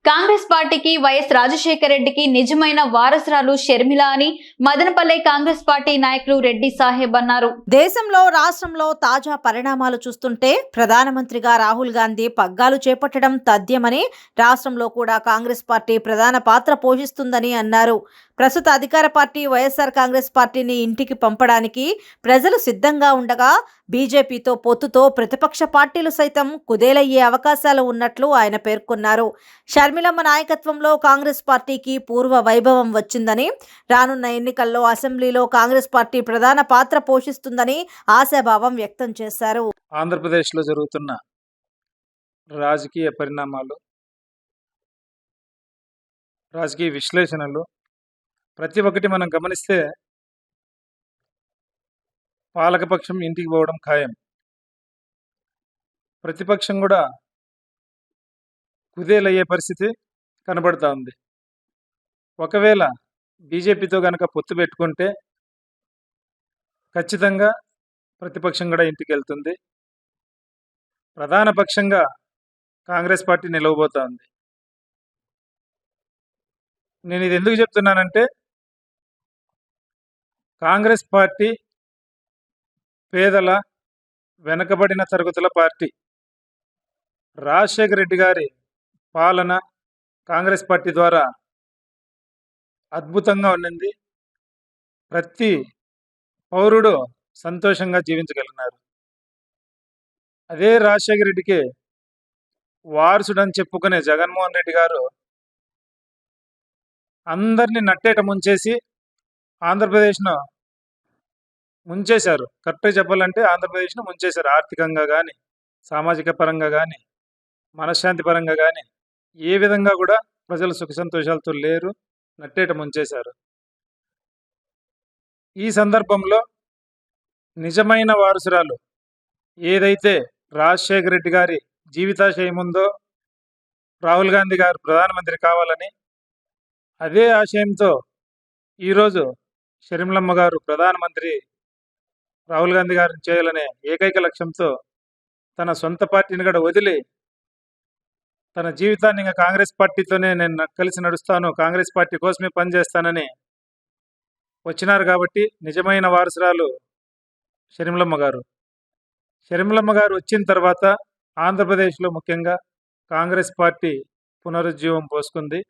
కాంగ్రెస్ పార్టీకి వైఎస్ రాజశేఖర రెడ్డికి నిజమైన వారసురాలు షర్మిల అని మదనపల్లె కాంగ్రెస్ పార్టీ నాయకులు రెడ్డి సాహెబ్ అన్నారు. దేశంలో రాష్ట్రంలో తాజా పరిణామాలు చూస్తుంటే ప్రధానమంత్రిగా రాహుల్ గాంధీ పగ్గాలు చేపట్టడం తథ్యమని, రాష్ట్రంలో కూడా కాంగ్రెస్ పార్టీ ప్రధాన పాత్ర పోషిస్తుందని అన్నారు. ప్రస్తుత అధికార పార్టీ వైఎస్ఆర్ కాంగ్రెస్ పార్టీని ఇంటికి పంపడానికి ప్రజలు సిద్ధంగా ఉండగా బీజేపీతో పొత్తుతో ప్రతిపక్ష పార్టీలు సైతం కుదేలయ్యే అవకాశాలు ఉన్నట్లు ఆయన పేర్కొన్నారు. షర్మిలమ్మ నాయకత్వంలో కాంగ్రెస్ పార్టీకి పూర్వ వైభవం వచ్చిందని, రానున్న ఎన్నికల్లో అసెంబ్లీలో కాంగ్రెస్ పార్టీ ప్రధాన పాత్ర పోషిస్తుందని ఆశాభావం వ్యక్తం చేశారు. ఆంధ్రప్రదేశ్లో జరుగుతున్న రాజకీయ పరిణామాలు, రాజకీయ విశ్లేషణలు ప్రతి ఒక్కటి మనం గమనిస్తే పాలకపక్షం ఇంటికి పోవడం ఖాయం. ప్రతిపక్షం కూడా కుదేలయ్యే పరిస్థితి కనబడుతూ ఉంది. ఒకవేళ బీజేపీతో కనుక పొత్తు పెట్టుకుంటే ఖచ్చితంగా ప్రతిపక్షం కూడా ఇంటికి వెళ్తుంది. ప్రధాన పక్షంగా కాంగ్రెస్ పార్టీ నిలవబోతా ఉంది. నేను ఇది ఎందుకు చెప్తున్నానంటే, కాంగ్రెస్ పార్టీ పేదల, వెనకబడిన తరగతుల పార్టీ. రాజశేఖర రెడ్డి గారి పాలన కాంగ్రెస్ పార్టీ ద్వారా అద్భుతంగా ఉండింది. ప్రతి పౌరుడు సంతోషంగా జీవించగలిగినారు. అదే రాజశేఖర రెడ్డికి వారసుడని చెప్పుకునే జగన్మోహన్ రెడ్డి గారు అందరినీ నట్టేట ముంచేసి ఆంధ్రప్రదేశ్ను ముంచేశారు. కరెక్ట్గా చెప్పాలంటే ఆంధ్రప్రదేశ్ను ముంచేశారు. ఆర్థికంగా కానీ, సామాజిక పరంగా కానీ, మనశ్శాంతి పరంగా కానీ ఏ విధంగా కూడా ప్రజలు సుఖ సంతోషాలతో లేరు, నట్టేట ముంచేశారు. ఈ సందర్భంలో నిజమైన వారసురాలు ఏదైతే రాజశేఖర రెడ్డి గారి జీవితాశయం ఉందో, రాహుల్ గాంధీ గారు ప్రధానమంత్రి కావాలని, అదే ఆశయంతో ఈరోజు షర్మిలమ్మ గారు ప్రధానమంత్రి రాహుల్ గాంధీ గారిని చేయాలనే ఏకైక లక్ష్యంతో తన సొంత పార్టీని కూడా వదిలి తన జీవితాన్ని ఇంకా కాంగ్రెస్ పార్టీతోనే నేను కలిసి నడుస్తాను, కాంగ్రెస్ పార్టీ కోసమే పనిచేస్తానని వచ్చినారు. కాబట్టి నిజమైన వారసురాలు షర్మిలమ్మ గారు. షర్మిలమ్మ గారు వచ్చిన తర్వాత ఆంధ్రప్రదేశ్లో ముఖ్యంగా కాంగ్రెస్ పార్టీ పునరుజ్జీవం పోసుకుంది.